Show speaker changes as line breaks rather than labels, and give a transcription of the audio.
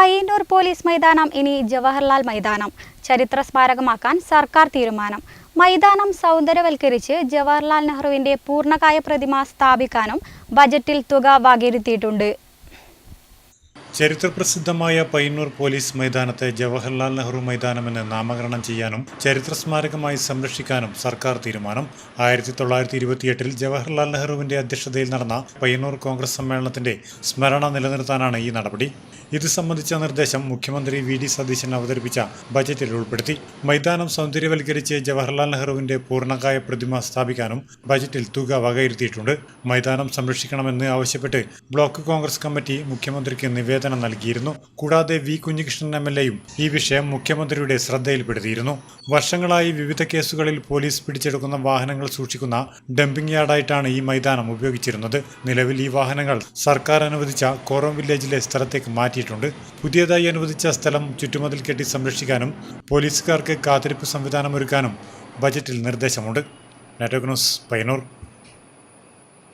Payyanur police മൈതാനം ഇനി ജവഹർലാൽ മൈതാനം. ചരിത്ര സ്മാരകമാക്കാൻ സർക്കാർ തീരുമാനം. മൈതാനം സൗന്ദര്യവൽക്കരിച്ച് ജവഹർലാൽ നെഹ്റുവിന്റെ പൂർണ്ണകായ പ്രതിമ സ്ഥാപിക്കാനും ബജറ്റിൽ തുക വകയിരുത്തിയിട്ടുണ്ട്.
ചരിത്രപ്രസിദ്ധമായ പയ്യന്നൂർ പോലീസ് മൈതാനത്തെ ജവഹർലാൽ നെഹ്റു മൈതാനമെന്ന് നാമകരണം ചെയ്യാനും ചരിത്ര സ്മാരകമായി സംരക്ഷിക്കാനും സർക്കാർ തീരുമാനം. 1928 ജവഹർലാൽ നെഹ്റുവിന്റെ അധ്യക്ഷതയിൽ നടന്ന പയ്യന്നൂർ കോൺഗ്രസ് സമ്മേളനത്തിന്റെ സ്മരണ നിലനിർത്താനാണ് ഈ നടപടി. ഇത് സംബന്ധിച്ച നിർദ്ദേശം മുഖ്യമന്ത്രി വി.ഡി. സതീശൻ അവതരിപ്പിച്ച ബജറ്റിൽ ഉൾപ്പെടുത്തി. മൈതാനം സൗന്ദര്യവൽക്കരിച്ച് ജവഹർലാൽ നെഹ്റുവിന്റെ പൂർണ്ണകായ പ്രതിമ സ്ഥാപിക്കാനും ബജറ്റിൽ തുക വകയിരുത്തിയിട്ടുണ്ട്. മൈതാനം സംരക്ഷിക്കണമെന്ന് ആവശ്യപ്പെട്ട് ബ്ലോക്ക് കോൺഗ്രസ് കമ്മിറ്റി മുഖ്യമന്ത്രിക്ക് നിവേദനം നൽകിയിരുന്നു. കൂടാതെ വി. കുഞ്ഞികൃഷ്ണൻ എം.എൽ.എയും ഈ വിഷയം മുഖ്യമന്ത്രിയുടെ ശ്രദ്ധയിൽപ്പെടുത്തിയിരുന്നു. വർഷങ്ങളായി വിവിധ കേസുകളിൽ പോലീസ് പിടിച്ചെടുക്കുന്ന വാഹനങ്ങൾ സൂക്ഷിക്കുന്ന ഡംപിംഗ് യാർഡായിട്ടാണ് ഈ മൈതാനം ഉപയോഗിച്ചിരുന്നത്. നിലവിൽ ഈ വാഹനങ്ങൾ സർക്കാർ അനുവദിച്ച കോറം വില്ലേജിലെ സ്ഥലത്തേക്ക് മാറ്റിയിട്ടുണ്ട്. പുതിയതായി അനുവദിച്ച സ്ഥലം ചുറ്റുമതിൽ കെട്ടി സംരക്ഷിക്കാനും പോലീസുകാർക്ക് കാത്തിരിപ്പ് സംവിധാനം ഒരുക്കാനും ബജറ്റിൽ നിർദ്ദേശമുണ്ട്. Network news, Payyanur.